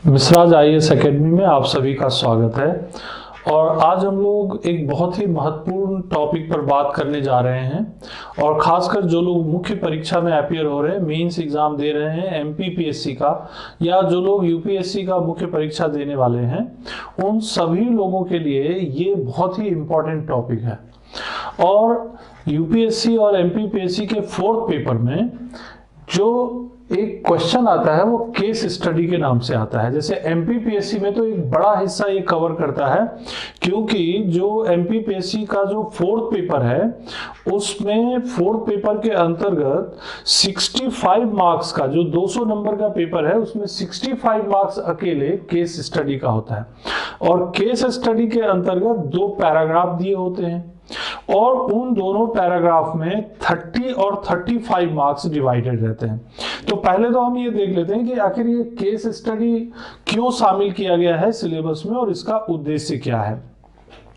मिश्राज IAS academy में आप सभी का स्वागत है। और आज हम लोग एक बहुत ही महत्वपूर्ण टॉपिक पर बात करने जा रहे हैं। और खासकर जो लोग मुख्य परीक्षा में अपीयर हो रहे हैं, मेंस एग्जाम दे रहे हैं एमपीपीएससी का, या जो लोग यूपीएससी का मुख्य परीक्षा देने वाले हैं, उन सभी लोगों के लिए ये बहुत ही इम्पोर्टेंट टॉपिक है। और यूपीएससी और एमपीपीएससी के फोर्थ पेपर में जो एक क्वेश्चन आता है वो केस स्टडी के नाम से आता है। जैसे एमपीपीएससी में तो एक बड़ा हिस्सा ये कवर करता है, क्योंकि जो एमपीपीएससी का जो फोर्थ पेपर है उसमें फोर्थ पेपर के अंतर्गत 65 मार्क्स का, जो 200 नंबर का पेपर है उसमें 65 मार्क्स अकेले केस स्टडी का होता है। और केस स्टडी के अंतर्गत 2 पैराग्राफ दिए होते हैं और उन दोनों पैराग्राफ में 30 और 35 मार्क्स डिवाइडेड रहते हैं। तो पहले तो हम ये देख लेते हैं कि आखिर ये केस स्टडी क्यों शामिल किया गया है सिलेबस में और इसका उद्देश्य क्या है।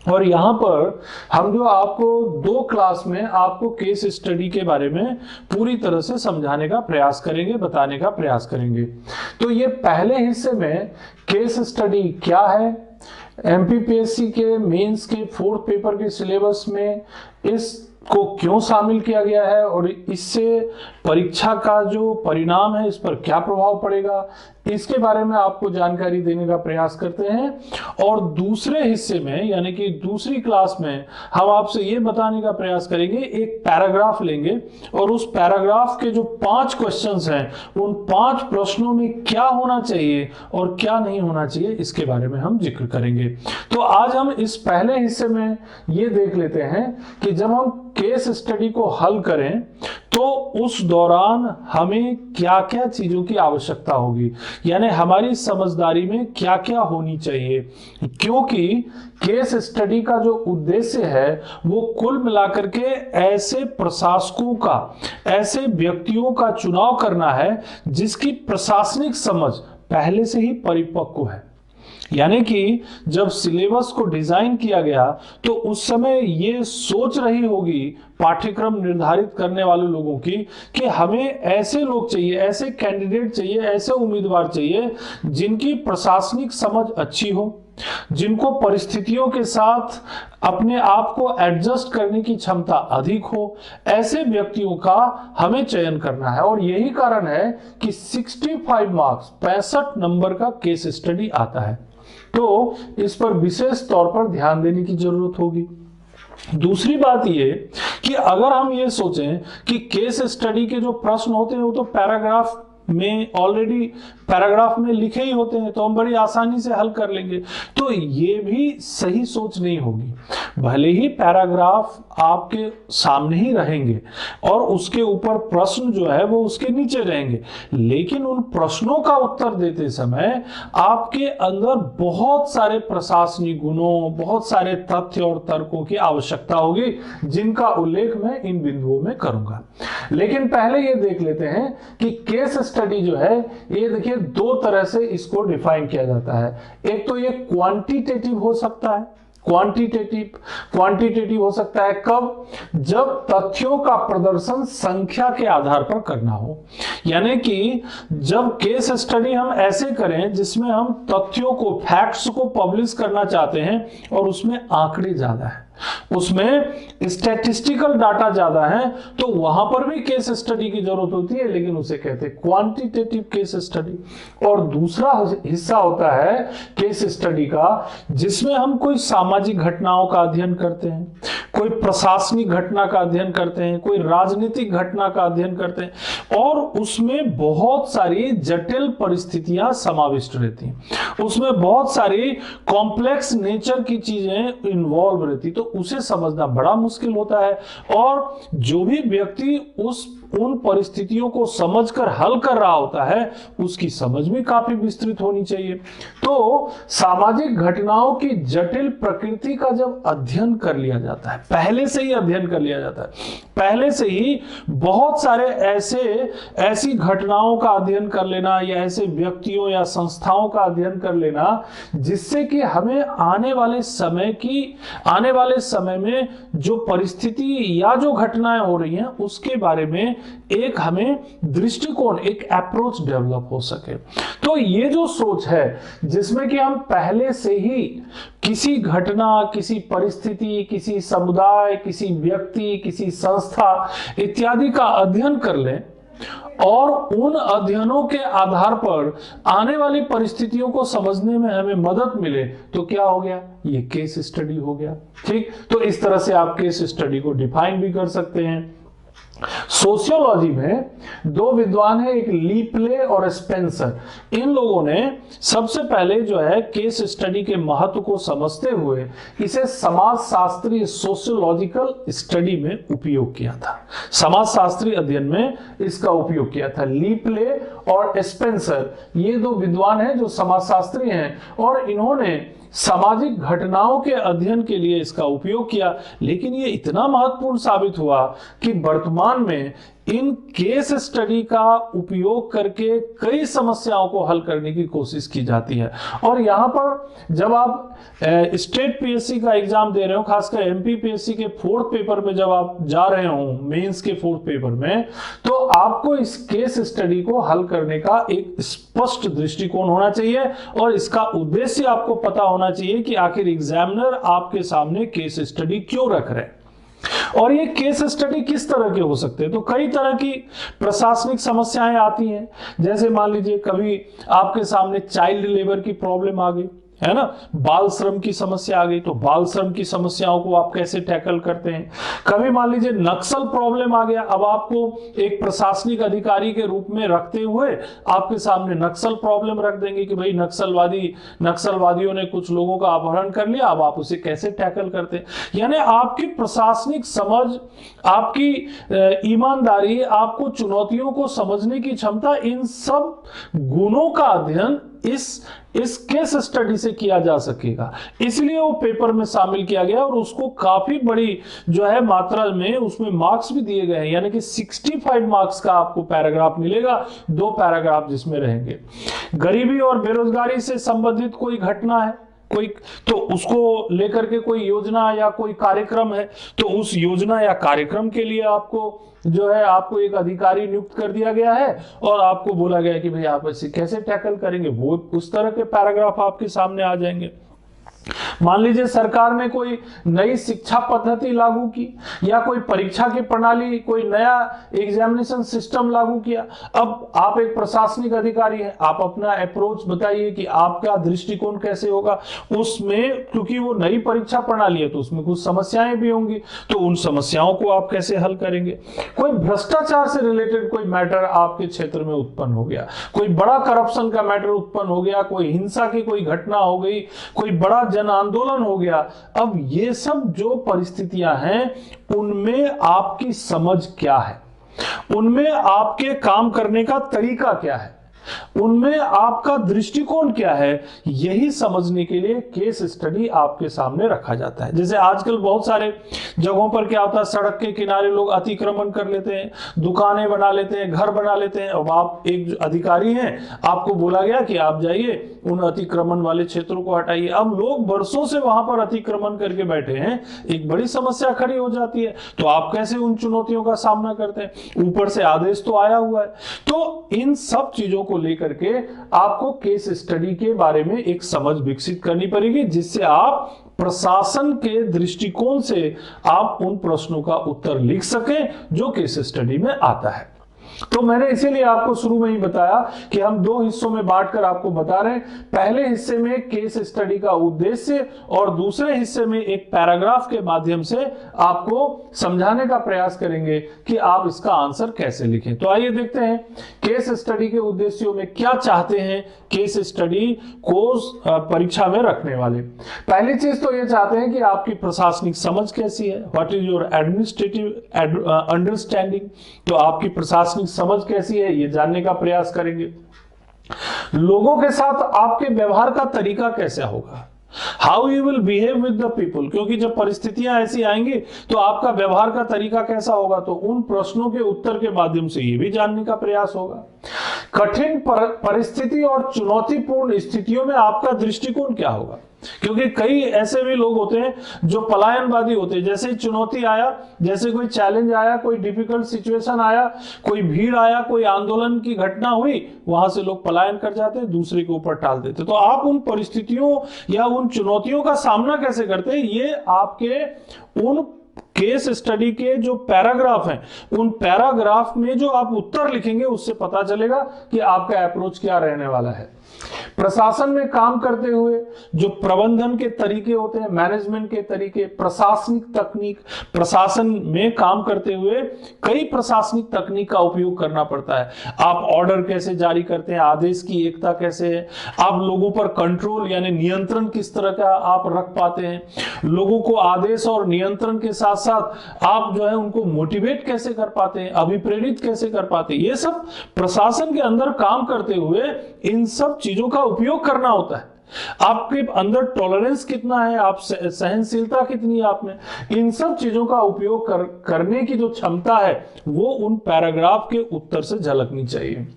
और यहाँ पर हम जो आपको 2 क्लास में आपको केस स्टडी के बारे में पूरी तरह से समझाने का प्रयास करेंगे, बताने का प्रयास करेंगे। तो ये पहले हिस्से में केस स्टडी क्या है, एमपीपीएससी के मेंस के फोर्थ पेपर के सिलेबस में इसको क्यों शामिल किया गया है और इससे परीक्षा का जो परिणाम है इस पर क्या प्रभाव पड़ेगा, इसके बारे में आपको जानकारी देने का प्रयास करते हैं। और दूसरे हिस्से में यानी कि दूसरी क्लास में हम आपसे ये बताने का प्रयास करेंगे, एक पैराग्राफ लेंगे और उस पैराग्राफ के जो 5 क्वेश्चंस हैं उन 5 प्रश्नों में क्या होना चाहिए और क्या नहीं होना चाहिए इसके बारे में हम जिक्र करेंगे। तो आज हम इस पहले हिस्से में ये देख लेते हैं कि जब हम केस स्टडी को हल करें तो उस दौरान हमें क्या क्या चीजों की आवश्यकता होगी, यानी हमारी समझदारी में क्या क्या होनी चाहिए। क्योंकि केस स्टडी का जो उद्देश्य है वो कुल मिलाकर के ऐसे प्रशासकों का, ऐसे व्यक्तियों का चुनाव करना है जिसकी प्रशासनिक समझ पहले से ही परिपक्व है। यानी कि जब सिलेबस को डिजाइन किया गया तो उस समय ये सोच रही होगी पाठ्यक्रम निर्धारित करने वाले लोगों की कि हमें ऐसे लोग चाहिए, ऐसे कैंडिडेट चाहिए, ऐसे उम्मीदवार चाहिए जिनकी प्रशासनिक समझ अच्छी हो, जिनको परिस्थितियों के साथ अपने आप को एडजस्ट करने की क्षमता अधिक हो। ऐसे व्यक्तियों का हमें चयन करना है और यही कारण है कि 65 मार्क्स 65 नंबर का केस स्टडी आता है। तो इस पर विशेष तौर पर ध्यान देने की जरूरत होगी। दूसरी बात ये कि अगर हम ये सोचें कि केस स्टडी के जो प्रश्न होते हैं वो तो पैराग्राफ में ऑलरेडी पैराग्राफ में लिखे ही होते हैं तो हम बड़ी आसानी से हल कर लेंगे, तो ये भी सही सोच नहीं होगी। भले ही पैराग्राफ आपके सामने ही रहेंगे और उसके ऊपर प्रश्न जो है वो उसके नीचे रहेंगे, लेकिन उन प्रश्नों का उत्तर देते समय आपके अंदर बहुत सारे प्रशासनिक गुणों, बहुत सारे तथ्य और तर्कों की आवश्यकता होगी जिनका उल्लेख मैं इन बिंदुओं में करूंगा। लेकिन पहले ये देख लेते हैं कि केस स्टडी जो है ये देखिए 2 तरह से इसको डिफाइन किया जाता है। एक तो ये क्वांटिटेटिव हो सकता है, क्वांटिटेटिव हो सकता है कब, जब तथ्यों का प्रदर्शन संख्या के आधार पर करना हो। यानी कि जब केस स्टडी हम ऐसे करें जिसमें हम तथ्यों को, फैक्ट्स को पब्लिश करना चाहते हैं और उसमें आंकड़े ज्यादा है, उसमें स्टैटिस्टिकल डाटा ज्यादा है, तो वहां पर भी केस स्टडी की जरूरत होती है, लेकिन उसे कहते हैं क्वांटिटेटिव केस स्टडी। और दूसरा हिस्सा होता है केस स्टडी का जिसमें हम कोई सामाजिक घटनाओं का अध्ययन करते हैं, कोई प्रशासनिक घटना का अध्ययन करते हैं, कोई राजनीतिक घटना का अध्ययन करते हैं और उसमें बहुत सारी जटिल परिस्थितियां समाविष्ट रहती हैं, उसमें बहुत सारी कॉम्प्लेक्स नेचर की चीजें इन्वॉल्व रहती, तो उसे समझना बड़ा मुश्किल होता है। और जो भी व्यक्ति उन परिस्थितियों को समझकर हल कर रहा होता है उसकी समझ भी काफी विस्तृत होनी चाहिए। तो सामाजिक घटनाओं की जटिल प्रकृति का जब अध्ययन कर लिया जाता है, पहले से ही अध्ययन कर लिया जाता है, पहले से ही बहुत सारे ऐसी घटनाओं का अध्ययन कर लेना या ऐसे व्यक्तियों या संस्थाओं का अध्ययन कर लेना जिससे कि हमें आने वाले समय में जो परिस्थिति या जो घटनाएं हो रही हैं उसके बारे में एक हमें दृष्टिकोण, एक अप्रोच डेवलप हो सके। तो ये जो सोच है जिसमें कि हम पहले से ही किसी घटना, किसी परिस्थिति, किसी समुदाय, किसी व्यक्ति, किसी संस्था इत्यादि का अध्ययन कर लें और उन अध्ययनों के आधार पर आने वाली परिस्थितियों को समझने में हमें मदद मिले, तो क्या हो गया, ये केस स्टडी हो गया। ठीक, तो इस तरह से आप केस स्टडी को डिफाइन भी कर सकते हैं। सोशियोलॉजी में दो विद्वान हैं, एक लीप्ले और स्पेंसर। इन लोगों ने सबसे पहले जो है केस स्टडी के महत्व को समझते हुए इसे समाजशास्त्रीय सोशियोलॉजिकल स्टडी में उपयोग किया था, समाजशास्त्रीय अध्ययन में इसका उपयोग किया था। लीप्ले और स्पेंसर ये दो विद्वान हैं जो समाजशास्त्री हैं और इन्होंने सामाजिक घटनाओं के अध्ययन के लिए इसका उपयोग किया। लेकिन ये इतना महत्वपूर्ण साबित हुआ कि वर्तमान में इन केस स्टडी का उपयोग करके कई समस्याओं को हल करने की कोशिश की जाती है। और यहाँ पर जब आप स्टेट पीएससी का एग्जाम दे रहे हो, खासकर एमपी पीएससी के 4th पेपर में जब आप जा रहे हो, मेंस के 4th पेपर में, तो आपको इस केस स्टडी को हल करने का एक स्पष्ट दृष्टिकोण होना चाहिए और इसका उद्देश्य आपको पता होना चाहिए कि आखिर एग्जामिनर आपके सामने केस स्टडी क्यों रख रहे हैं और ये केस स्टडी किस तरह के हो सकते हैं। तो कई तरह की प्रशासनिक समस्याएं आती हैं, जैसे मान लीजिए कभी आपके सामने चाइल्ड लेबर की प्रॉब्लम आ गई, है ना, बाल श्रम की समस्या आ गई, तो बाल श्रम की समस्याओं को आप कैसे टैकल करते हैं। कभी मान लीजिए नक्सल प्रॉब्लम आ गया, अब आपको एक प्रशासनिक अधिकारी के रूप में रखते हुए आपके सामने नक्सल प्रॉब्लम रख देंगे कि भाई नक्सलवादियों ने कुछ लोगों का अपहरण कर लिया, अब आप उसे कैसे टैकल करते हैं। यानी आपकी प्रशासनिक समझ, आपकी ईमानदारी, आपको चुनौतियों को समझने की क्षमता, इन सब गुणों का अध्ययन इस केस स्टडी से किया जा सकेगा। इसलिए वो पेपर में शामिल किया गया और उसको काफी बड़ी जो है मात्रा में उसमें मार्क्स भी दिए गए हैं, यानी कि 65 मार्क्स का आपको पैराग्राफ मिलेगा, 2 पैराग्राफ जिसमें रहेंगे। गरीबी और बेरोजगारी से संबंधित कोई घटना है, कोई, तो उसको लेकर के कोई योजना या कोई कार्यक्रम है, तो उस योजना या कार्यक्रम के लिए आपको जो है आपको एक अधिकारी नियुक्त कर दिया गया है और आपको बोला गया है कि भाई आप इसे कैसे टैकल करेंगे, वो उस तरह के पैराग्राफ आपके सामने आ जाएंगे। मान लीजिए सरकार ने कोई नई शिक्षा पद्धति लागू की या कोई परीक्षा की प्रणाली, कोई नया एग्जामिनेशन सिस्टम लागू किया। अब आप एक प्रशासनिक अधिकारी हैं, आप अपना अप्रोच बताइए कि आपका दृष्टिकोण कैसे होगा उसमें, क्योंकि वो नई परीक्षा प्रणाली है तो उसमें कुछ समस्याएं भी होंगी, तो उन समस्याओं को आप कैसे हल करेंगे। कोई भ्रष्टाचार से रिलेटेड कोई मैटर आपके क्षेत्र में उत्पन्न हो गया, कोई बड़ा करप्शन का मैटर उत्पन्न हो गया, कोई हिंसा की कोई घटना हो गई, कोई बड़ा जन आंदोलन हो गया। अब ये सब जो परिस्थितियां हैं उनमें आपकी समझ क्या है, उनमें आपके काम करने का तरीका क्या है, उनमें आपका दृष्टिकोण क्या है, यही समझने के लिए केस स्टडी आपके सामने रखा जाता है। जैसे आजकल बहुत सारे जगहों पर क्या होता है, सड़क के किनारे लोग अतिक्रमण कर लेते हैं, दुकानें बना लेते हैं, घर बना लेते हैं। अब आप एक अधिकारी हैं, आपको बोला गया कि आप जाइए उन अतिक्रमण वाले क्षेत्रों को हटाइए। अब लोग बरसों से वहां पर अतिक्रमण करके बैठे हैं, एक बड़ी समस्या खड़ी हो जाती है, तो आप कैसे उन चुनौतियों का सामना करते हैं। ऊपर से आदेश तो आया हुआ है। तो इन सब चीजों को लेकर के आपको केस स्टडी के बारे में एक समझ विकसित करनी पड़ेगी, जिससे आप प्रशासन के दृष्टिकोण से आप उन प्रश्नों का उत्तर लिख सकें जो केस स्टडी में आता है। तो मैंने इसीलिए आपको शुरू में ही बताया कि हम 2 हिस्सों में बांटकर आपको बता रहे हैं। पहले हिस्से में केस स्टडी का उद्देश्य और दूसरे हिस्से में एक पैराग्राफ के माध्यम से आपको समझाने का प्रयास करेंगे कि आप इसका आंसर कैसे लिखें। तो आइए देखते हैं केस स्टडी के उद्देश्यों में क्या चाहते हैं केस स्टडी कोर्स परीक्षा में रखने वाले। पहली चीज तो ये चाहते हैं कि आपकी प्रशासनिक समझ कैसी है, what is your administrative understanding. तो आपकी प्रशासनिक समझ कैसी है ये जानने का प्रयास करेंगे। लोगों के साथ आपके व्यवहार का तरीका कैसा होगा, how you will behave with the people, क्योंकि जब परिस्थितियां ऐसी आएंगी तो आपका व्यवहार का तरीका कैसा होगा, तो उन प्रश्नों के उत्तर के माध्यम से ये भी जानने का प्रयास होगा। कठिन परिस्थिति और चुनौतीपूर्ण स्थितियों में आपका दृष्टिकोण क्या होगा, क्योंकि कई ऐसे भी लोग होते हैं जो पलायनवादी होते हैं। जैसे चुनौती आया, जैसे कोई चैलेंज आया, कोई डिफिकल्ट सिचुएशन आया, कोई भीड़ आया, कोई आंदोलन की घटना हुई, वहां से लोग पलायन कर जाते हैं, दूसरे के ऊपर टाल देते। तो आप उन परिस्थितियों या उन चुनौतियों का सामना कैसे करते हैं, ये आपके उन केस स्टडी के जो पैराग्राफ हैं, उन पैराग्राफ में जो आप उत्तर लिखेंगे उससे पता चलेगा कि आपका अप्रोच क्या रहने वाला है। प्रशासन में काम करते हुए जो प्रबंधन के तरीके होते हैं, मैनेजमेंट के तरीके, प्रशासनिक तकनीक, प्रशासन में काम करते हुए कई प्रशासनिक तकनीक का उपयोग करना पड़ता है। आप ऑर्डर कैसे जारी करते हैं, आदेश की एकता कैसे है, आप लोगों पर कंट्रोल यानी नियंत्रण किस तरह का आप रख पाते हैं, लोगों को आदेश और नियंत्रण के साथ साथ आप जो है उनको मोटिवेट कैसे कर पाते हैं, अभिप्रेरित कैसे कर पाते हैं, ये सब प्रशासन के अंदर काम करते हुए इन सब चीजों का उपयोग करना होता है। आपके अंदर टॉलरेंस कितना है, आप सहनशीलता कितनी है आप में, इन सब चीजों का उपयोग करने की जो क्षमता है वो उन पैराग्राफ के उत्तर से झलकनी चाहिए।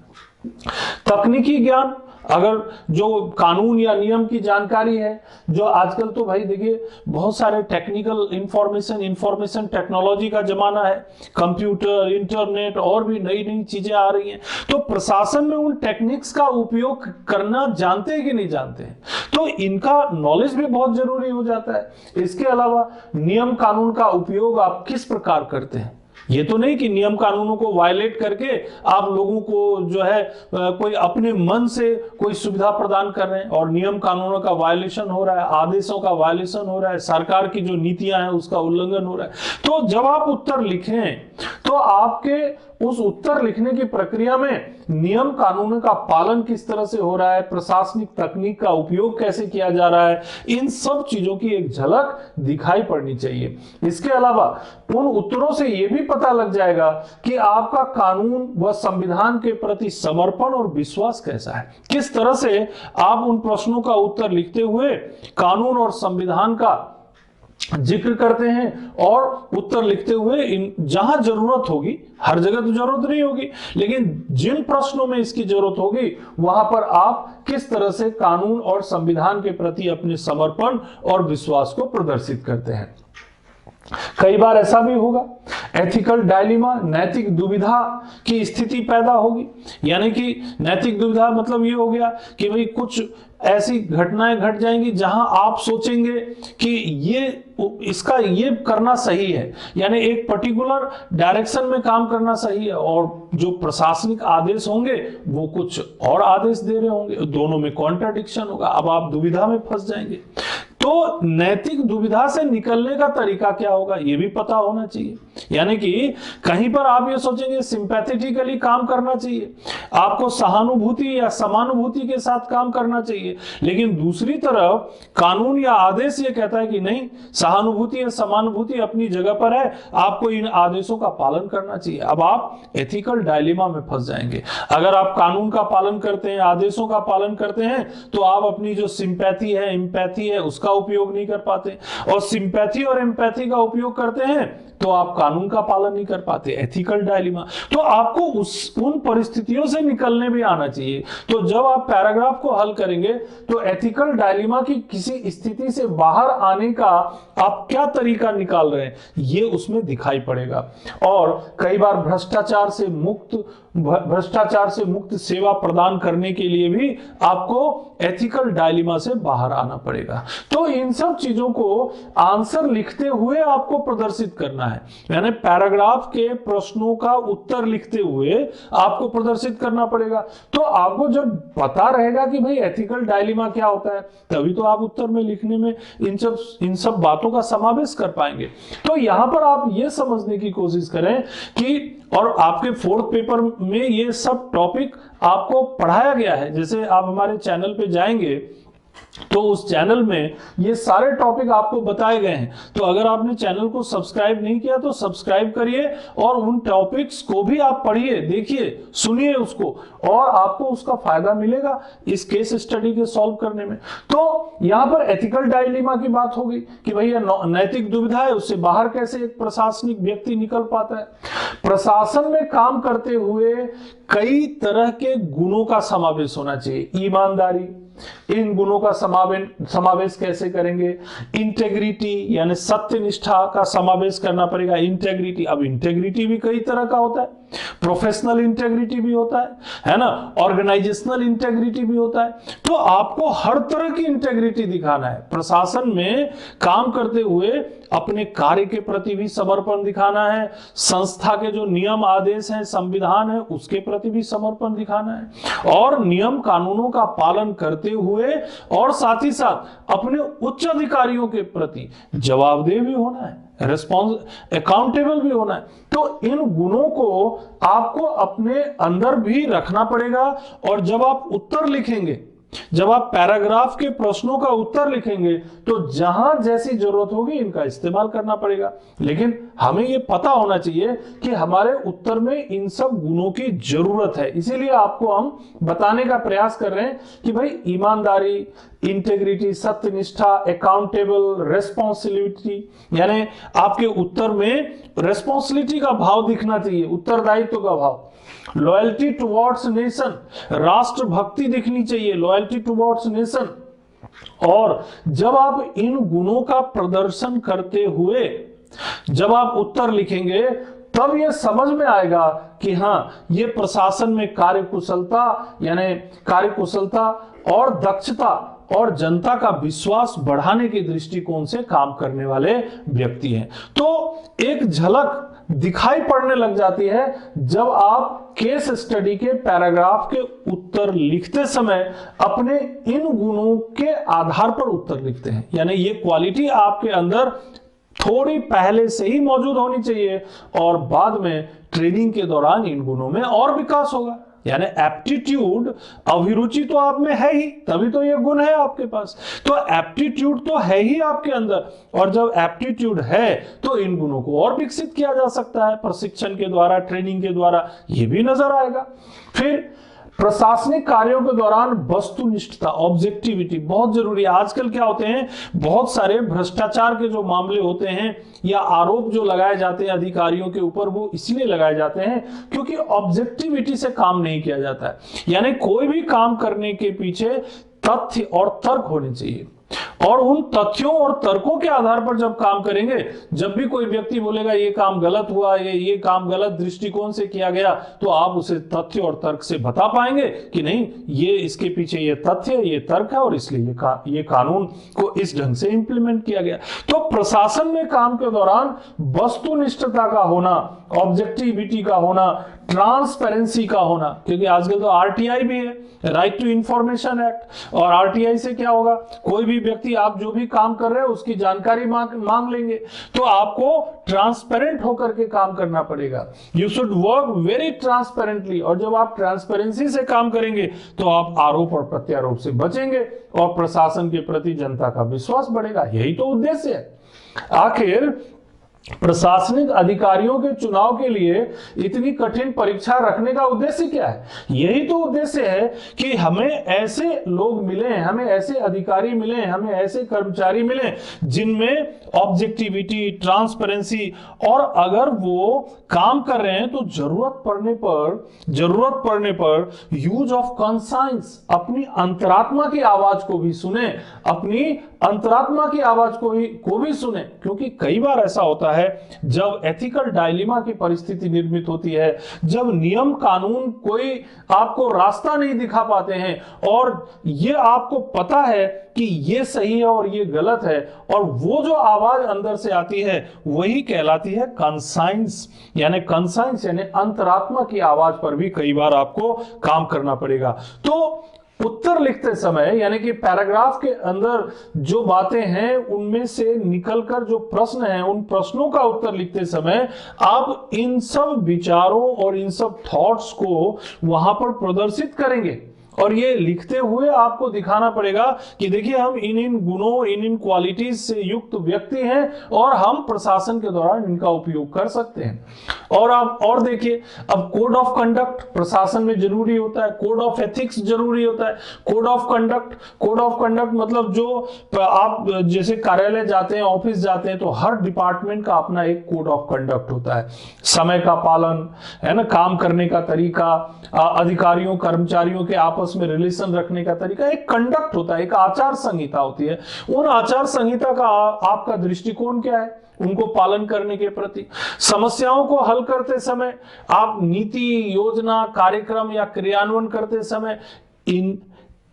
तकनीकी ज्ञान, अगर जो कानून या नियम की जानकारी है, जो आजकल तो भाई देखिए बहुत सारे टेक्निकल इंफॉर्मेशन टेक्नोलॉजी का जमाना है, कंप्यूटर, इंटरनेट और भी नई नई चीजें आ रही हैं, तो प्रशासन में उन टेक्निक्स का उपयोग करना जानते हैं कि नहीं जानते हैं, तो इनका नॉलेज भी बहुत जरूरी हो जाता है। इसके अलावा नियम कानून का उपयोग आप किस प्रकार करते हैं, ये तो नहीं कि नियम कानूनों को वायलेट करके आप लोगों को जो है कोई अपने मन से कोई सुविधा प्रदान कर रहे हैं और नियम कानूनों का वायलेशन हो रहा है, आदेशों का वायलेशन हो रहा है, सरकार की जो नीतियां हैं उसका उल्लंघन हो रहा है। तो जब आप उत्तर लिखें तो आपके उस उत्तर लिखने की प्रक्रिया में नियम कानूनों का पालन किस तरह से हो रहा है, प्रशासनिक तकनीक का उपयोग कैसे किया जा रहा है, इन सब चीजों की एक झलक दिखाई पड़नी चाहिए। इसके अलावा उन उत्तरों से यह भी पता लग जाएगा कि आपका कानून व संविधान के प्रति समर्पण और विश्वास कैसा है, किस तरह से आप उन प्रश्नों का उत्तर लिखते हुए कानून और संविधान का जिक्र करते हैं और उत्तर लिखते हुए जहां जरूरत होगी, हर जगह तो जरूरत नहीं होगी, लेकिन जिन प्रश्नों में इसकी जरूरत होगी वहां पर आप किस तरह से कानून और संविधान के प्रति अपने समर्पण और विश्वास को प्रदर्शित करते हैं। कई बार ऐसा भी होगा, एथिकल डायलिमा, नैतिक दुविधा की स्थिति पैदा होगी। यानी कि नैतिक दुविधा मतलब ये हो गया कि भाई कुछ ऐसी घटनाएं घट जाएंगी जहां आप सोचेंगे कि ये करना सही है, यानी एक पर्टिकुलर डायरेक्शन में काम करना सही है, और जो प्रशासनिक आदेश होंगे वो कुछ और आदेश दे रहे होंगे, दोनों में कॉन्ट्राडिक्शन होगा, अब आप दुविधा में फंस जाएंगे। तो नैतिक दुविधा से निकलने का तरीका क्या होगा ये भी पता होना चाहिए। यानी कि कहीं पर आप ये सोचेंगे सिंपैथेटिकली काम करना चाहिए, आपको सहानुभूति या समानुभूति के साथ काम करना चाहिए, लेकिन दूसरी तरफ कानून या आदेश ये कहता है कि नहीं, सहानुभूति या समानुभूति अपनी जगह पर है, आपको इन आदेशों का पालन करना चाहिए। अब आप एथिकल डायलेमा में फंस जाएंगे। अगर आप कानून का पालन करते हैं, आदेशों का पालन करते हैं, तो आप अपनी जो सिंपैथी है, एम्पैथी है, उसका उपयोग नहीं कर पाते, और सिंपैथी और एम्पैथी का उपयोग करते हैं तो आप कानून का पालन नहीं कर पाते, एथिकल डायलेमा। तो आपको उन परिस्थितियों से निकलने भी आना चाहिए। तो जब आप पैराग्राफ को हल करेंगे तो एथिकल डायलेमा की किसी स्थिति से बाहर आने का आप क्या तरीका निकाल रहे हैं ये उसमें दिखाई पड़ेगा। और कई बार भ्रष्टाचार से मुक्त सेवा प्रदान करने के लिए भी आपको एथिकल डायलेमा से बाहर आना पड़ेगा। तो इन सब चीजों को आंसर लिखते हुए आपको प्रदर्शित करना है, यानी पैराग्राफ के प्रश्नों का उत्तर लिखते हुए आपको प्रदर्शित करना पड़ेगा। तो आपको जब पता रहेगा कि भाई एथिकल डायलेमा क्या होता है, तभी तो आप उत्तर में लिखने में इन सब बातों का समावेश कर पाएंगे। तो यहां पर आप ये समझने की कोशिश करें कि, और आपके फोर्थ पेपर में ये सब टॉपिक आपको पढ़ाया गया है। जैसे आप हमारे चैनल पे जाएंगे तो उस चैनल में ये सारे टॉपिक आपको बताए गए हैं। तो अगर आपने चैनल को सब्सक्राइब नहीं किया तो सब्सक्राइब करिए और उन टॉपिक्स को भी आप पढ़िए, देखिए, सुनिए उसको, और आपको उसका फायदा मिलेगा इस केस स्टडी के सॉल्व करने में। तो यहां पर एथिकल डायलेमा की बात होगी कि भैया नैतिक दुविधा है, उससे बाहर कैसे एक प्रशासनिक व्यक्ति निकल पाता है। प्रशासन में काम करते हुए कई तरह के गुणों का समावेश होना चाहिए। ईमानदारी, इन गुणों का समावेश कैसे करेंगे? इंटेग्रिटी यानी सत्यनिष्ठा का समावेश करना पड़ेगा। इंटेग्रिटी, अब इंटेग्रिटी भी कई तरह का होता है, प्रोफेशनल इंटेग्रिटी भी होता है ना, ऑर्गेनाइजेशनल इंटेग्रिटी भी होता है। तो आपको हर तरह की इंटेग्रिटी दिखाना है। प्रशासन में काम करते हुए अपने कार्य के प्रति भी समर्पण दिखाना है, संस्था के जो नियम आदेश हैं, संविधान है, उसके प्रति भी समर्पण दिखाना है, और नियम कानूनों का पालन करते हुए और साथ ही साथ अपने उच्च अधिकारियों के प्रति जवाबदेह भी होना है, अकाउंटेबल भी होना है। तो इन गुणों को आपको अपने अंदर भी रखना पड़ेगा। और जब आप उत्तर लिखेंगे, जब आप पैराग्राफ के प्रश्नों का उत्तर लिखेंगे, तो जहां जैसी जरूरत होगी इनका इस्तेमाल करना पड़ेगा। लेकिन हमें यह पता होना चाहिए कि हमारे उत्तर में इन सब गुणों की जरूरत है। इसीलिए आपको हम बताने का प्रयास कर रहे हैं कि भाई ईमानदारी, इंटेग्रिटी, सत्यनिष्ठा, अकाउंटेबल, रेस्पॉन्सिबिलिटी, यानी आपके उत्तर में रेस्पॉन्सिबिलिटी का भाव दिखना चाहिए, उत्तरदायित्व का भाव। लॉयल्टी टुवर्ड्स नेशन, राष्ट्रभक्ति दिखनी चाहिए, लॉयल्टी टुवर्ड्स नेशन। और जब आप इन गुणों का प्रदर्शन करते हुए जब आप उत्तर लिखेंगे, तब यह समझ में आएगा कि हां, ये प्रशासन में कार्यकुशलता, यानी कार्यकुशलता और दक्षता और जनता का विश्वास बढ़ाने के दृष्टिकोण से काम करने वाले व्यक्ति हैं। तो एक झलक दिखाई पड़ने लग जाती है जब आप केस स्टडी के पैराग्राफ के उत्तर लिखते समय अपने इन गुणों के आधार पर उत्तर लिखते हैं। यानी ये क्वालिटी आपके अंदर थोड़ी पहले से ही मौजूद होनी चाहिए, और बाद में ट्रेनिंग के दौरान इन गुणों में और विकास होगा। यानी एप्टीट्यूड, अभिरुचि तो आप में है ही, तभी तो ये गुण है आपके पास। तो एप्टीट्यूड तो है ही आपके अंदर, और जब एप्टीट्यूड है तो इन गुणों को और विकसित किया जा सकता है प्रशिक्षण के द्वारा, ट्रेनिंग के द्वारा, ये भी नजर आएगा। फिर प्रशासनिक कार्यों के दौरान वस्तुनिष्ठता, ऑब्जेक्टिविटी बहुत जरूरी है। आजकल क्या होते हैं, बहुत सारे भ्रष्टाचार के जो मामले होते हैं या आरोप जो लगाए जाते हैं अधिकारियों के ऊपर, वो इसलिए लगाए जाते हैं क्योंकि ऑब्जेक्टिविटी से काम नहीं किया जाता है। यानी कोई भी काम करने के पीछे तथ्य और तर्क होने चाहिए, और उन तथ्यों और तर्कों के आधार पर जब काम करेंगे, जब भी कोई व्यक्ति बोलेगा ये काम गलत हुआ, ये काम गलत दृष्टिकोण से किया गया, तो आप उसे तथ्य और तर्क से बता पाएंगे कि नहीं, ये इसके पीछे ये तथ्य, ये तर्क है, और इसलिए ये कानून को इस ढंग से इंप्लीमेंट किया गया। तो प्रशासन में काम के दौरान वस्तुनिष्ठता का होना, ऑब्जेक्टिविटी का होना, ट्रांसपेरेंसी का होना, क्योंकि आजकल तो आरटीआई भी है, राइट टू इंफॉर्मेशन एक्ट, और आरटीआई से क्या होगा, कोई भी व्यक्ति आप जो भी काम कर रहे हैं उसकी जानकारी मांग लेंगे। तो आपको ट्रांसपेरेंट होकर के काम करना पड़ेगा। You should work very transparently, और जब आप ट्रांसपेरेंसी से काम करेंगे तो आप आरोप और प्रत्यारोप से बचेंगे और प्रशासन के प्रति जनता का विश्वास बढ़ेगा। यही तो उद्देश्य है। आखिर प्रशासनिक अधिकारियों के चुनाव के लिए इतनी कठिन परीक्षा रखने का उद्देश्य क्या है? यही तो उद्देश्य है कि हमें ऐसे लोग मिले, हमें ऐसे अधिकारी मिले, हमें ऐसे कर्मचारी मिले जिनमें ऑब्जेक्टिविटी, ट्रांसपेरेंसी, और अगर वो काम कर रहे हैं तो जरूरत पड़ने पर यूज ऑफ कॉन्साइंस, अपनी अंतरात्मा की आवाज को भी सुने, अपनी अंतरात्मा की आवाज को भी सुने। क्योंकि कई बार ऐसा होता है जब एथिकल डायलेमा की परिस्थिति निर्मित होती है, जब नियम कानून कोई आपको रास्ता नहीं दिखा पाते हैं, और ये आपको पता है कि ये सही है और ये गलत है, और वो जो आवाज अंदर से आती है वही कहलाती है कंसाइंस। यानी कंसाइंस यानी अंतरात्मा की आवाज पर भी कई बार आपको काम करना पड़ेगा। तो उत्तर लिखते समय, यानी कि पैराग्राफ के अंदर जो बातें हैं उनमें से निकलकर जो प्रश्न हैं, उन प्रश्नों का उत्तर लिखते समय आप इन सब विचारों और इन सब थॉट्स को वहां पर प्रदर्शित करेंगे। और ये लिखते हुए आपको दिखाना पड़ेगा कि देखिए हम इन गुणों, इन क्वालिटीज से युक्त व्यक्ति हैं और हम प्रशासन के दौरान इनका उपयोग कर सकते हैं। और आप और देखिए, अब कोड ऑफ कंडक्ट प्रशासन में जरूरी होता है, कोड ऑफ एथिक्स जरूरी होता है। कोड ऑफ कंडक्ट मतलब जो आप जैसे कार्यालय जाते हैं, ऑफिस जाते हैं, तो हर डिपार्टमेंट का अपना एक कोड ऑफ कंडक्ट होता है। समय का पालन, है ना, काम करने का तरीका, अधिकारियों कर्मचारियों के आपस में रिलेशन रखने का तरीका, एक कंडक्ट होता है, एक आचार संहिता होती है। उन आचार संहिता का आपका दृष्टिकोण क्या है उनको पालन करने के प्रति? समस्याओं को हल करते समय आप नीति, योजना, कार्यक्रम या क्रियान्वयन करते समय इन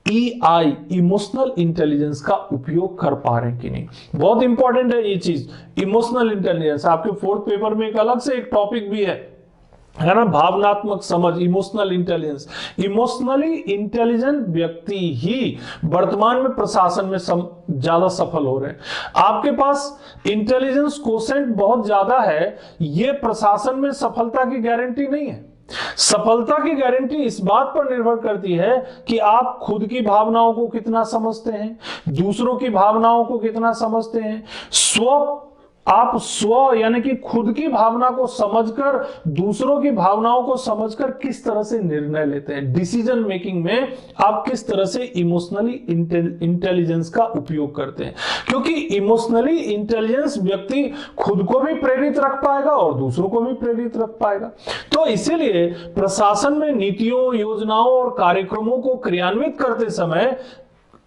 EI, इमोशनल इंटेलिजेंस का उपयोग कर पा रहे हैं कि नहीं। बहुत इंपॉर्टेंट है ये चीज, इमोशनल इंटेलिजेंस। आपके फोर्थ पेपर में एक अलग से एक टॉपिक भी है ना, भावनात्मक समझ, इमोशनल इंटेलिजेंस। इमोशनली इंटेलिजेंट व्यक्ति ही वर्तमान में प्रशासन में ज्यादा सफल हो रहे हैं। आपके पास इंटेलिजेंस कोसेंट बहुत ज्यादा है, ये प्रशासन में सफलता की गारंटी नहीं है। सफलता की गारंटी इस बात पर निर्भर करती है कि आप खुद की भावनाओं को कितना समझते हैं, दूसरों की भावनाओं को कितना समझते हैं, आप स्व यानी कि खुद की भावना को समझकर, दूसरों की भावनाओं को समझकर किस तरह से निर्णय लेते हैं। डिसीजन मेकिंग में आप किस तरह से इमोशनली इंटेलिजेंस का उपयोग करते हैं, क्योंकि इमोशनली इंटेलिजेंस व्यक्ति खुद को भी प्रेरित रख पाएगा और दूसरों को भी प्रेरित रख पाएगा। तो इसीलिए प्रशासन में नीतियों, योजनाओं और कार्यक्रमों को क्रियान्वित करते समय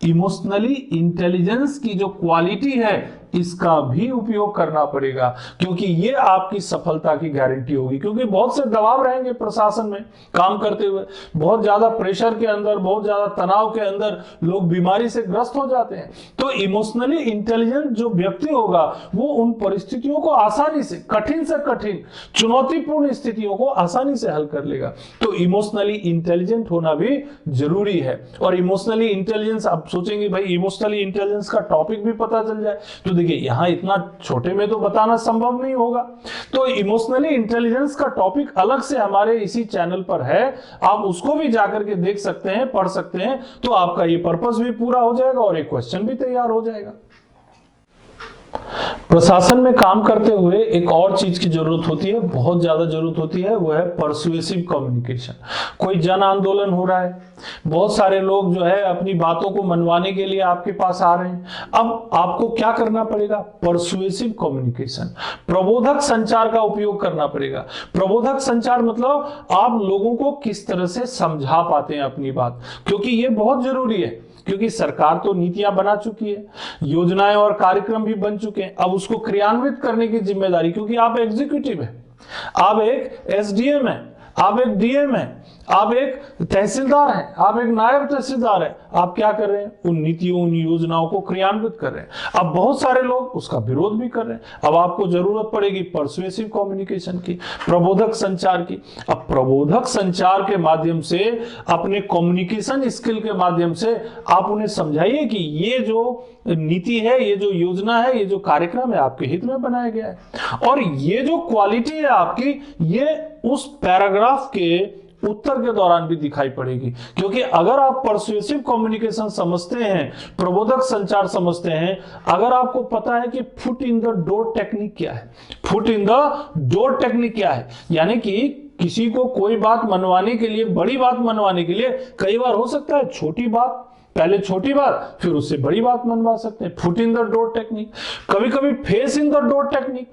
इमोशनली इंटेलिजेंस की जो क्वालिटी है इसका भी उपयोग करना पड़ेगा, क्योंकि ये आपकी सफलता की गारंटी होगी। क्योंकि बहुत से दबाव रहेंगे प्रशासन में काम करते हुए, बहुत ज्यादा प्रेशर के अंदर, बहुत ज्यादा तनाव के अंदर लोग बीमारी से ग्रस्त हो जाते हैं। तो इमोशनली इंटेलिजेंट जो व्यक्ति होगा वो उन परिस्थितियों को आसानी से कठिन चुनौतीपूर्ण स्थितियों को आसानी से हल कर लेगा। तो इमोशनली इंटेलिजेंट होना भी जरूरी है। और इमोशनली इंटेलिजेंस, आप सोचेंगे भाई इमोशनली इंटेलिजेंस का टॉपिक भी पता चल जाए, तो देखिए यहां इतना छोटे में तो बताना संभव नहीं होगा। तो इमोशनली इंटेलिजेंस का टॉपिक अलग से हमारे इसी चैनल पर है, आप उसको भी जाकर के देख सकते हैं, पढ़ सकते हैं, तो आपका ये पर्पस भी पूरा हो जाएगा और एक क्वेश्चन भी तैयार हो जाएगा। प्रशासन में काम करते हुए एक और चीज की जरूरत होती है, बहुत ज्यादा जरूरत होती है, वो है परसुएसिव कम्युनिकेशन। कोई जन आंदोलन हो रहा है, बहुत सारे लोग जो है अपनी बातों को मनवाने के लिए आपके पास आ रहे हैं। अब आपको क्या करना पड़ेगा? परसुएसिव कम्युनिकेशन, प्रबोधक संचार का उपयोग करना पड़ेगा। प्रबोधक संचार मतलब आप लोगों को किस तरह से समझा पाते हैं अपनी बात, क्योंकि ये बहुत जरूरी है। क्योंकि सरकार तो नीतियां बना चुकी है, योजनाएं और कार्यक्रम भी बन चुके हैं, अब उसको क्रियान्वित करने की जिम्मेदारी, क्योंकि आप एग्जीक्यूटिव है, आप एक एसडीएम है, आप एक डीएम है, आप एक तहसीलदार हैं, आप एक नायब तहसीलदार हैं, आप क्या कर रहे हैं? उन नीतियों, उन योजनाओं को क्रियान्वित कर रहे हैं। अब बहुत सारे लोग उसका विरोध भी कर रहे हैं। अब आपको जरूरत पड़ेगी परसुएसिव कम्युनिकेशन की, प्रबोधक संचार की। अब प्रबोधक संचार के माध्यम से, अपने कम्युनिकेशन स्किल के माध्यम से आप उन्हें समझाइए कि ये जो नीति है, ये जो योजना है, ये जो कार्यक्रम है आपके हित में बनाया गया है। और ये जो क्वालिटी है आपकी, ये उस पैराग्राफ के उत्तर के दौरान भी दिखाई पड़ेगी। क्योंकि अगर आप परसुएसिव कम्युनिकेशन समझते हैं, प्रबोधक संचार समझते हैं, अगर आपको पता है कि foot in the door technique क्या है, foot in the door technique क्या है, यानी कि किसी को कोई बात मनवाने के लिए, बड़ी बात मनवाने के लिए कई बार हो सकता है छोटी बात, पहले छोटी बात फिर उससे बड़ी बात मनवा सकते हैं, foot in the door technique. कभी कभी face in the door technique,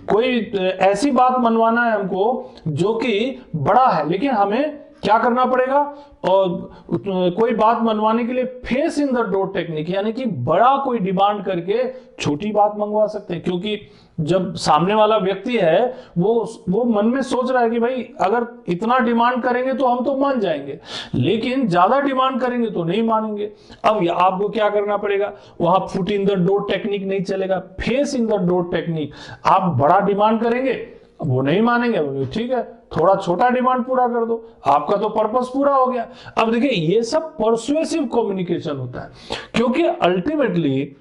कोई ऐसी बात मनवाना है हमको जो कि बड़ा है, लेकिन हमें क्या करना पड़ेगा? और कोई बात मनवाने के लिए face in the door technique, यानी कि बड़ा कोई डिमांड करके छोटी बात मंगवा सकते हैं। क्योंकि जब सामने वाला व्यक्ति है वो मन में सोच रहा है कि भाई अगर इतना डिमांड करेंगे तो हम तो मान जाएंगे, लेकिन ज्यादा डिमांड करेंगे तो नहीं मानेंगे। अब आपको क्या करना पड़ेगा? वहां foot in the door technique नहीं चलेगा, face in the door technique. आप बड़ा डिमांड करेंगे, वो नहीं मानेंगे, ठीक है थोड़ा छोटा डिमांड पूरा कर दो, आपका तो पर्पस पूरा हो गया। अब देखिए ये सब परसुएसिव कम्युनिकेशन होता है, क्योंकि अल्टीमेटली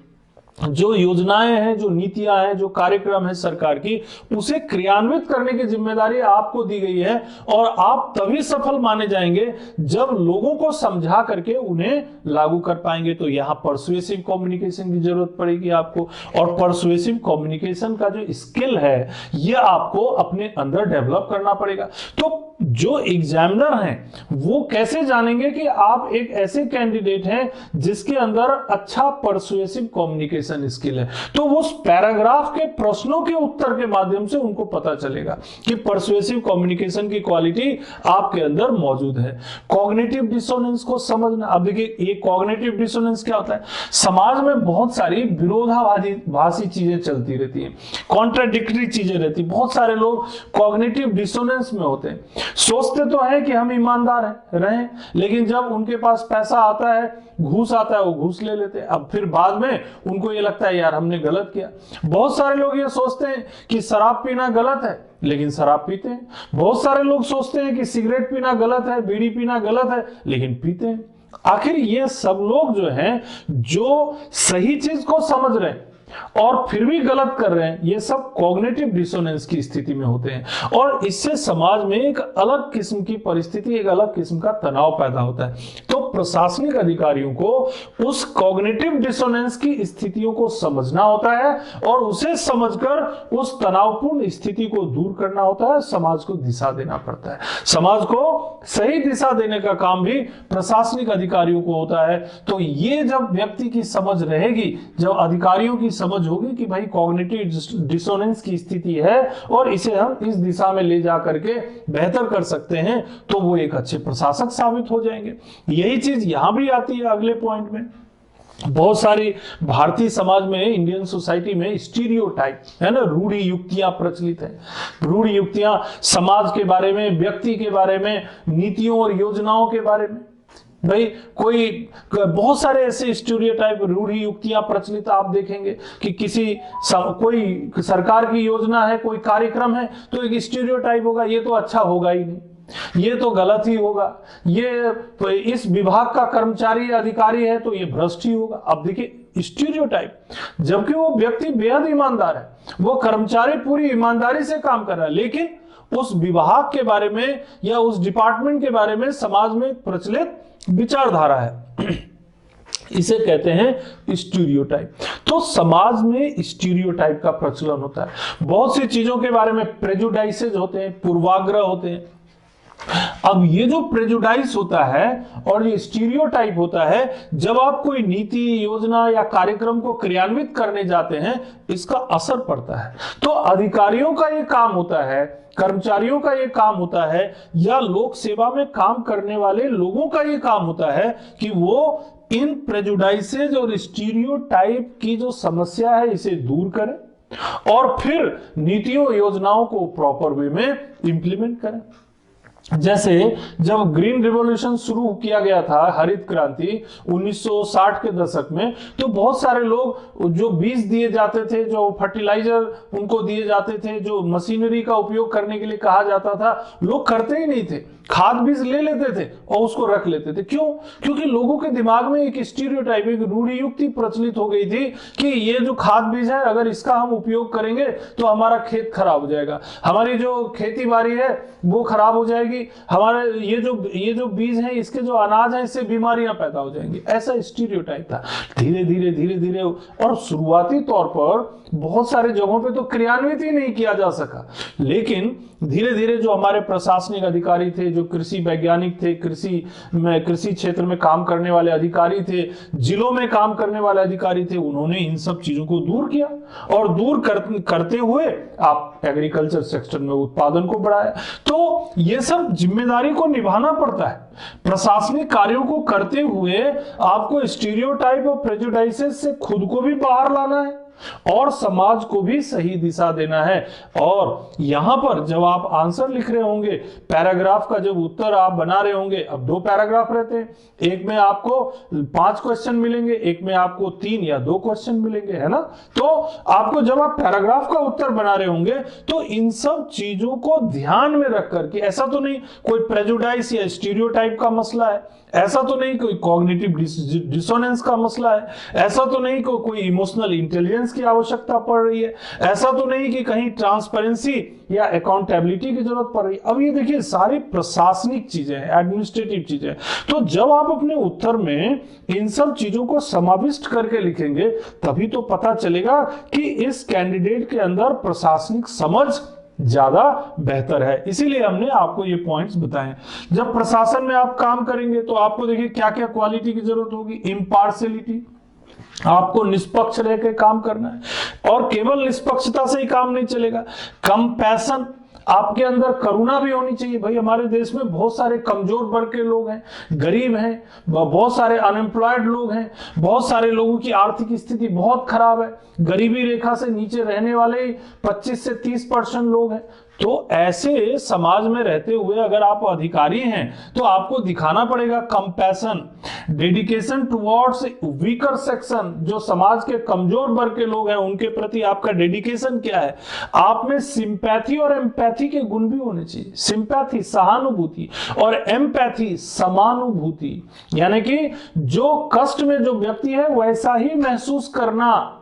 जो योजनाएं हैं, जो नीतियां हैं, जो कार्यक्रम है सरकार की, उसे क्रियान्वित करने की जिम्मेदारी आपको दी गई है। और आप तभी सफल माने जाएंगे जब लोगों को समझा करके उन्हें लागू कर पाएंगे। तो यहां परसुएसिव कम्युनिकेशन की जरूरत पड़ेगी आपको, और परसुएसिव कम्युनिकेशन का जो स्किल है ये आपको अपने अंदर डेवलप करना पड़ेगा। तो जो एग्जामिनर हैं वो कैसे जानेंगे कि आप एक ऐसे कैंडिडेट हैं जिसके अंदर अच्छा परसुएसिव कम्युनिकेशन स्किल है? तो वो उस पैराग्राफ के प्रश्नों के उत्तर के माध्यम से उनको पता चलेगा कि परसुएसिव कम्युनिकेशन की क्वालिटी आपके अंदर मौजूद है। कॉग्निटिव डिसोनेंस को समझना। अब देखिए, ये कॉग्निटिव डिसोनेंस क्या होता है? समाज में बहुत सारी विरोधाभासी चीजें चलती रहती हैं, कॉन्ट्राडिक्टरी चीजें रहती, बहुत सारे लोग कॉग्निटिव डिसोनेंस में होते हैं। सोचते तो है कि हम ईमानदार रहें, लेकिन जब उनके पास पैसा आता है, घूस आता है, वो घूस ले लेते हैं। अब फिर बाद में उनको ये लगता है यार हमने गलत किया। बहुत सारे लोग ये सोचते हैं कि शराब पीना गलत है, लेकिन शराब पीते हैं। बहुत सारे लोग सोचते हैं कि सिगरेट पीना गलत है, बीड़ी पीना गलत है, लेकिन पीते हैं। आखिर ये सब लोग जो हैं, जो सही चीज को समझ रहे हैं और फिर भी गलत कर रहे हैं, ये सब कॉग्निटिव डिसोनेंस की स्थिति में होते हैं। और इससे समाज में एक अलग किस्म की परिस्थिति, एक अलग किस्म का तनाव पैदा होता है। तो प्रशासनिक अधिकारियों को उस कॉग्निटिव डिसोनेंस की स्थितियों को समझना होता है और उसे समझकर उस तनावपूर्ण स्थिति को दूर करना होता है, समाज को दिशा देना पड़ता है। समाज को सही दिशा देने का काम भी प्रशासनिक अधिकारियों को होता है। तो ये जब व्यक्ति की समझ रहेगी, जब अधिकारियों की समझ होगी कि भाई कॉग्निटिव डिसोनेंस की स्थिति है और इसे हम इस दिशा में ले जा करके बेहतर कर सकते हैं, तो वो एक अच्छे प्रशासक साबित हो जाएंगे। यही चीज यहां भी आती है अगले पॉइंट में। बहुत सारी भारतीय समाज में, इंडियन सोसाइटी में स्टीरियोटाइप है ना, रूढ़ी युक्तियां प्रचलित है। रूढ़ी युक्तियां समाज के बारे में, व्यक्ति के बारे में, नीतियों और योजनाओं के बारे में। भाई कोई बहुत सारे ऐसे स्टीरियोटाइप, रूढ़ी युक्तियां प्रचलित आप देखेंगे कि कोई सरकार की योजना है, कोई कार्यक्रम है, तो एक स्टीरियोटाइप होगा, ये तो अच्छा होगा ही नहीं, ये तो गलत ही होगा, ये तो इस विभाग का कर्मचारी अधिकारी है तो ये भ्रष्ट ही होगा। अब देखिए स्टीरियोटाइप, जबकि वो व्यक्ति बेहद ईमानदार है, वो कर्मचारी पूरी ईमानदारी से काम कर रहा है, लेकिन उस विभाग के बारे में या उस डिपार्टमेंट के बारे में समाज में प्रचलित विचारधारा है, इसे कहते हैं स्टीरियोटाइप। तो समाज में स्टीरियोटाइप का प्रचलन होता है। बहुत सी चीजों के बारे में प्रेजुडाइसेज होते हैं, पूर्वाग्रह होते हैं। अब ये जो प्रेजुडाइस होता है और ये स्टीरियोटाइप होता है, जब आप कोई नीति, योजना या कार्यक्रम को क्रियान्वित करने जाते हैं, इसका असर पड़ता है। तो अधिकारियों का ये काम होता है, कर्मचारियों का ये काम होता है, या लोक सेवा में काम करने वाले लोगों का ये काम होता है कि वो इन प्रेजुडाइसेज और स्टीरियोटाइप की जो समस्या है इसे दूर करें और फिर नीतियों, योजनाओं को प्रॉपर वे में इंप्लीमेंट करें। जैसे जब ग्रीन रिवॉल्यूशन शुरू किया गया था, हरित क्रांति 1960 के दशक में, तो बहुत सारे लोग, जो बीज दिए जाते थे, जो फर्टिलाइजर उनको दिए जाते थे, जो मशीनरी का उपयोग करने के लिए कहा जाता था, लोग करते ही नहीं थे। खाद बीज ले लेते थे और उसको रख लेते थे। क्यों? क्योंकि लोगों के दिमाग में एक स्टीरियोटाइप, एक रूढ़ी युक्ति प्रचलित हो गई थी कि ये जो खाद बीज है, अगर इसका हम उपयोग करेंगे तो हमारा खेत खराब हो जाएगा, हमारी जो खेती बाड़ी है वो खराब हो जाएगी, हमारे ये जो बीज है, इसके जो अनाज है, इससे बीमारियां पैदा हो जाएंगी। ऐसा स्टीरियोटाइप था। धीरे धीरे और शुरुआती तौर पर बहुत सारे जगहों पे तो क्रियान्वित ही नहीं किया जा सका, लेकिन धीरे धीरे जो हमारे प्रशासनिक अधिकारी थे, जो कृषि वैज्ञानिक थे, कृषि क्षेत्र में काम करने वाले अधिकारी थे, जिलों में काम करने वाले अधिकारी थे, उन्होंने इन सब चीजों को दूर किया और दूर करते हुए आप एग्रीकल्चर सेक्टर में उत्पादन को बढ़ाया। तो ये सब जिम्मेदारी को निभाना पड़ता है। प्रशासनिक कार्यों को करते हुए आपको स्टीरियोटाइप और प्रेजुडाइसेस से खुद को भी बाहर लाना है और समाज को भी सही दिशा देना है। और यहां पर जब आप आंसर लिख रहे होंगे, पैराग्राफ का जब उत्तर आप बना रहे होंगे, अब 2 पैराग्राफ रहते हैं, एक में आपको 5 क्वेश्चन मिलेंगे, एक में आपको 3 या 2 क्वेश्चन मिलेंगे, है ना। तो आपको जब आप पैराग्राफ का उत्तर बना रहे होंगे तो इन सब चीजों को ध्यान में रख करके, ऐसा तो नहीं कोई प्रेजुडाइज या स्टीरियोटाइप का मसला है, ऐसा तो नहीं कोई कॉग्निटिव डिसोनेंस का मसला है, ऐसा तो नहीं कोई इमोशनल इंटेलिजेंस की आवश्यकता पड़ रही है, ऐसा तो नहीं कि कहीं ट्रांसपेरेंसी या अकाउंटेबिलिटी की जरूरत पड़ रही है। अब ये देखिए सारी प्रशासनिक चीजें हैं, एडमिनिस्ट्रेटिव चीजें। तो जब आप अपने उत्तर में इन सब चीजों को समाविष्ट करके लिखेंगे तभी तो पता चलेगा कि इस कैंडिडेट के अंदर प्रशासनिक समझ ज्यादा बेहतर है। इसीलिए हमने आपको ये पॉइंट्स बताए। जब प्रशासन में आप काम करेंगे तो आपको देखिए क्या क्या क्वालिटी की जरूरत होगी। इम्पार्शियलिटी, आपको निष्पक्ष रह के काम करना है और केवल निष्पक्षता से ही काम नहीं चलेगा। कंपैशन, आपके अंदर करुणा भी होनी चाहिए। भाई हमारे देश में बहुत सारे कमजोर वर्ग के लोग हैं, गरीब हैं, बहुत सारे अनएम्प्लॉयड लोग हैं, बहुत सारे लोगों की आर्थिक स्थिति बहुत खराब है, गरीबी रेखा से नीचे रहने वाले 25 से 30% लोग हैं। तो ऐसे समाज में रहते हुए अगर आप अधिकारी हैं तो आपको दिखाना पड़ेगा compassion, dedication towards weaker section. जो समाज के कमजोर वर्ग के लोग हैं उनके प्रति आपका डेडिकेशन क्या है। आप में सिंपैथी और एम्पैथी के गुण भी होने चाहिए। सिंपैथी सहानुभूति और एम्पैथी समानुभूति, यानी कि जो कष्ट में जो व्यक्ति है वैसा ही महसूस करना,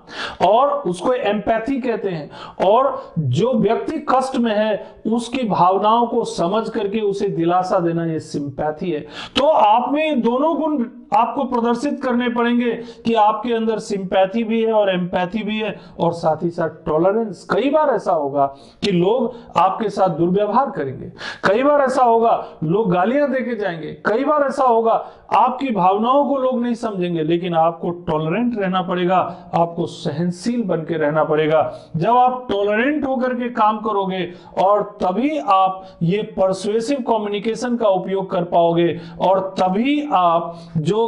और उसको एम्पैथी कहते हैं। और जो व्यक्ति कष्ट में है उसकी भावनाओं को समझ करके उसे दिलासा देना, ये सिंपैथी है। तो आप में ये दोनों गुण आपको प्रदर्शित करने पड़ेंगे कि आपके अंदर सिंपैथी भी है और एम्पैथी भी है, और साथ ही साथ टॉलरेंस। कई बार ऐसा होगा कि लोग आपके साथ दुर्व्यवहार करेंगे, कई बार ऐसा होगा लोग गालियां देके जाएंगे, कई बार ऐसा होगा आपकी भावनाओं को लोग नहीं समझेंगे, लेकिन आपको टॉलरेंट रहना पड़ेगा, आपको सहनशील बन के रहना पड़ेगा। जब आप टॉलरेंट होकर के काम करोगे और तभी आप ये पर्सुएसिव कम्युनिकेशन का उपयोग कर पाओगे, और तभी आप जो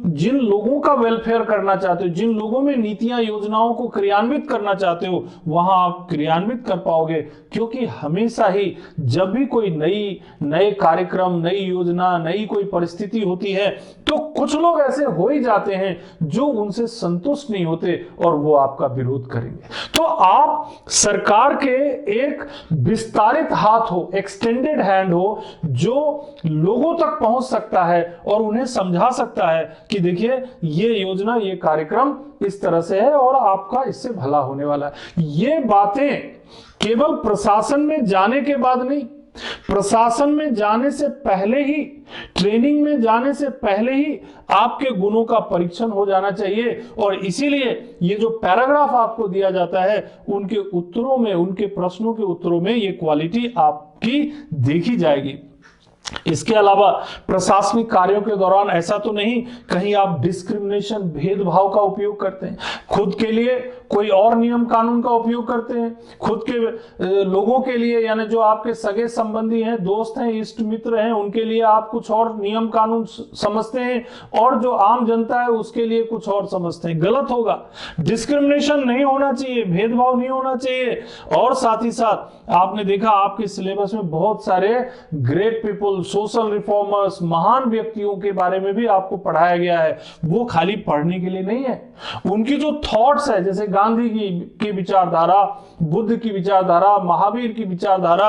जिन लोगों का वेलफेयर करना चाहते हो, जिन लोगों में नीतियां योजनाओं को क्रियान्वित करना चाहते हो, वहां आप क्रियान्वित कर पाओगे। क्योंकि हमेशा ही जब भी कोई नए कार्यक्रम, नई योजना, नई कोई परिस्थिति होती है तो कुछ लोग ऐसे हो ही जाते हैं जो उनसे संतुष्ट नहीं होते और वो आपका विरोध करेंगे। तो आप सरकार के एक विस्तारित हाथ हो, एक्सटेंडेड हैंड हो, जो लोगों तक पहुंच सकता है और उन्हें समझा सकता है कि देखिए ये योजना, ये कार्यक्रम इस तरह से है और आपका इससे भला होने वाला है। ये बातें केवल प्रशासन में जाने के बाद नहीं, प्रशासन में जाने से पहले ही, ट्रेनिंग में जाने से पहले ही आपके गुणों का परीक्षण हो जाना चाहिए। और इसीलिए ये जो पैराग्राफ आपको दिया जाता है उनके उत्तरों में, उनके प्रश्नों के उत्तरों में ये क्वालिटी आपकी देखी जाएगी। इसके अलावा प्रशासनिक कार्यों के दौरान ऐसा तो नहीं कहीं आप डिस्क्रिमिनेशन, भेदभाव का उपयोग करते हैं, खुद के लिए कोई और नियम कानून का उपयोग करते हैं, खुद के लोगों के लिए, यानी जो आपके सगे संबंधी हैं, दोस्त हैं, इष्ट मित्र हैं, उनके लिए आप कुछ और नियम कानून समझते हैं, और जो आम जनता है उसके लिए कुछ और समझते हैं। गलत होगा। डिस्क्रिमिनेशन नहीं होना चाहिए, भेदभाव नहीं होना चाहिए। और साथ ही साथ आपने देखा आपके सिलेबस में बहुत सारे ग्रेट पीपल, सोशल रिफॉर्मर्स, महान व्यक्तियों के बारे में भी आपको पढ़ाया गया है। वो खाली पढ़ने के लिए नहीं है, उनकी जो थॉट्स है, जैसे गांधी की विचारधारा, बुद्ध की विचारधारा, महावीर की विचारधारा,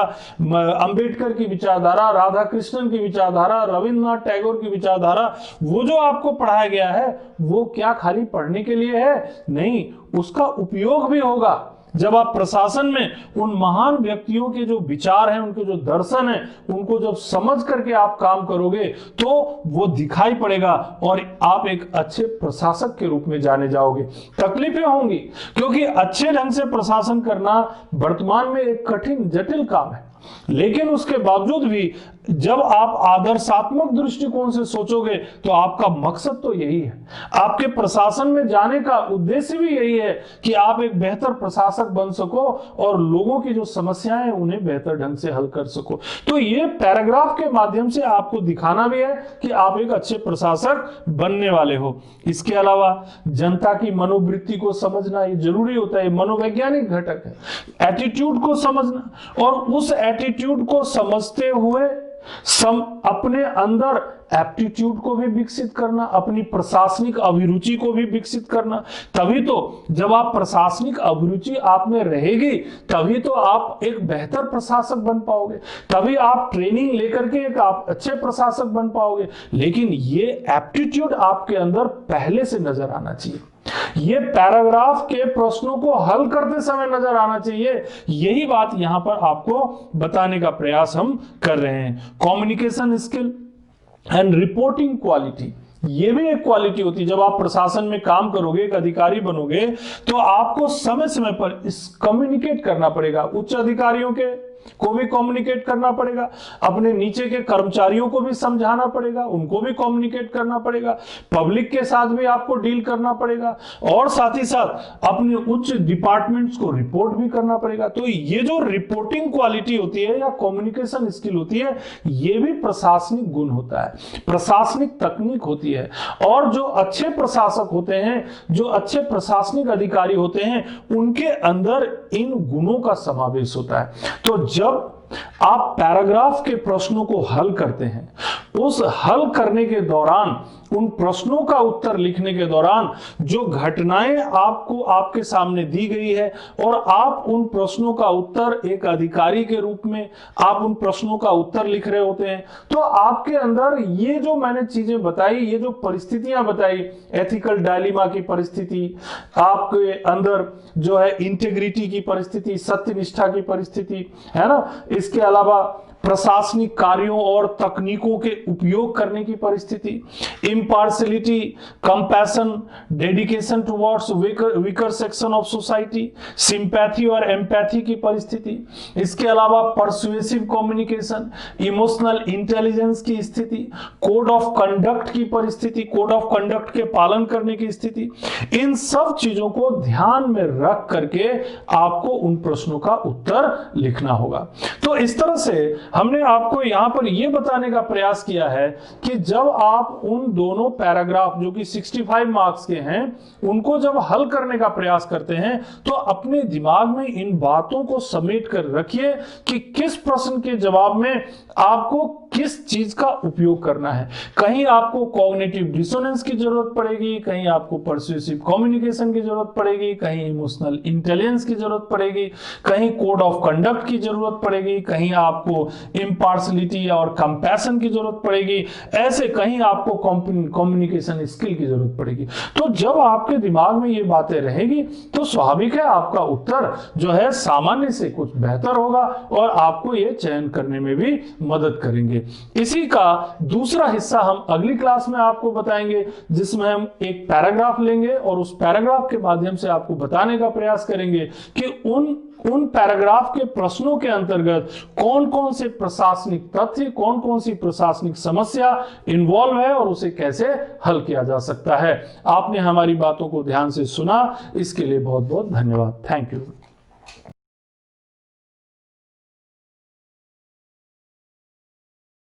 अंबेडकर की विचारधारा, राधा कृष्णन की विचारधारा, रविंद्रनाथ टैगोर की विचारधारा, वो जो आपको पढ़ाया गया है वो क्या खाली पढ़ने के लिए है? नहीं, उसका उपयोग भी होगा। जब आप प्रशासन में उन महान व्यक्तियों के जो विचार हैं, उनके जो दर्शन हैं, उनको जब समझ करके आप काम करोगे तो वो दिखाई पड़ेगा और आप एक अच्छे प्रशासक के रूप में जाने जाओगे। तकलीफें होंगी क्योंकि अच्छे ढंग से प्रशासन करना वर्तमान में एक कठिन, जटिल काम है। लेकिन उसके बावजूद भी जब आप आदर्शात्मक दृष्टिकोण से सोचोगे तो आपका मकसद तो यही है, आपके प्रशासन में जाने का उद्देश्य भी यही है कि आप एक बेहतर प्रशासक बन सको और लोगों की जो समस्याएं हैं उन्हें बेहतर ढंग से हल कर सको। तो ये पैराग्राफ के माध्यम से आपको दिखाना भी है कि आप एक अच्छे प्रशासक बनने वाले हो। इसके अलावा जनता की मनोवृत्ति को समझना ये जरूरी होता है, मनोवैज्ञानिक घटक है। एटीट्यूड को समझना और उस एटीट्यूड को समझते हुए अपने अंदर एप्टीट्यूड को भी विकसित करना, अपनी प्रशासनिक अभिरुचि को भी विकसित करना। तभी तो जब आप प्रशासनिक अभिरुचि आप में रहेगी तभी तो आप एक बेहतर प्रशासक बन पाओगे, तभी आप ट्रेनिंग लेकर के एक आप अच्छे प्रशासक बन पाओगे। लेकिन ये एप्टीट्यूड आपके अंदर पहले से नजर आना चाहिए, ये पैराग्राफ के प्रश्नों को हल करते समय नजर आना चाहिए। यही बात यहां पर आपको बताने का प्रयास हम कर रहे हैं। Communication skill and reporting quality, ये भी एक क्वालिटी होती है। जब आप प्रशासन में काम करोगे, एक अधिकारी बनोगे, तो आपको समय समय पर इस कम्युनिकेट करना पड़ेगा, उच्च अधिकारियों के को भी कम्युनिकेट करना पड़ेगा, अपने नीचे के कर्मचारियों को भी समझाना पड़ेगा, उनको भी कम्युनिकेट करना पड़ेगा, पब्लिक के साथ भी आपको डील करना पड़ेगा और साथ ही साथ अपने उच्च डिपार्टमेंट्स को रिपोर्ट भी करना पड़ेगा। तो ये जो रिपोर्टिंग क्वालिटी होती है या कम्युनिकेशन स्किल होती है, ये भी प्रशासनिक गुण होता है, प्रशासनिक तकनीक होती है। और जो अच्छे प्रशासक होते हैं, जो अच्छे प्रशासनिक अधिकारी होते हैं, उनके अंदर इन गुणों का समावेश होता है। तो जब आप पैराग्राफ के प्रश्नों को हल करते हैं, उस हल करने के दौरान, उन प्रश्नों का उत्तर लिखने के दौरान जो घटनाएं आपको आपके सामने दी गई है और आप उन प्रश्नों का उत्तर एक अधिकारी के रूप में आप उन प्रश्नों का उत्तर लिख रहे होते हैं, तो आपके अंदर ये जो मैंने चीजें बताई, ये जो परिस्थितियां बताई, एथिकल डायलिमा की परिस्थिति, आपके अंदर जो है इंटेग्रिटी की परिस्थिति, सत्यनिष्ठा की परिस्थिति है ना, इसके अलावा प्रशासनिक कार्यों और तकनीकों के उपयोग करने की परिस्थिति, impartiality, compassion, dedication towards weaker section of society, sympathy और एम्पैथी की परिस्थिति, इसके अलावा परसुएसिव कम्युनिकेशन, इमोशनल इंटेलिजेंस की स्थिति, कोड ऑफ कंडक्ट की परिस्थिति, कोड ऑफ कंडक्ट के पालन करने की स्थिति, इन सब चीजों को ध्यान में रख करके आपको उन प्रश्नों का उत्तर लिखना होगा। तो इस तरह से हमने आपको यहां पर यह बताने का प्रयास किया है कि जब आप उन दोनों पैराग्राफ जो कि 65 मार्क्स के हैं, उनको जब हल करने का प्रयास करते हैं तो अपने दिमाग में इन बातों को समेट कर रखिए कि किस प्रश्न के जवाब में आपको किस चीज का उपयोग करना है। कहीं आपको कॉग्निटिव डिसोनेंस की जरूरत पड़ेगी, कहीं आपको परसुएसिव कम्युनिकेशन की जरूरत पड़ेगी, कहीं इमोशनल इंटेलिजेंस की जरूरत पड़ेगी, कहीं कोड ऑफ कंडक्ट की जरूरत पड़ेगी, कहीं आपको इम्पार्शियलिटी और कंपैशन की जरूरत पड़ेगी, ऐसे कहीं आपको कम्युनिकेशन स्किल की जरूरत पड़ेगी। तो जब आपके दिमाग में ये बातें रहेगी तो स्वाभाविक है आपका उत्तर जो है सामान्य से कुछ बेहतर होगा और आपको ये चयन करने में भी मदद करेंगे। इसी का दूसरा हिस्सा हम अगली क्लास में आपको बताएंगे, जिसमें हम एक पैराग्राफ लेंगे और उस पैराग्राफ के माध्यम से आपको बताने का प्रयास करेंगे कि उन पैराग्राफ के प्रश्नों के अंतर्गत कौन कौन से प्रशासनिक तथ्य, कौन कौन सी प्रशासनिक समस्या इन्वॉल्व है और उसे कैसे हल किया जा सकता है। आपने हमारी बातों को ध्यान से सुना, इसके लिए बहुत बहुत धन्यवाद। Thank you.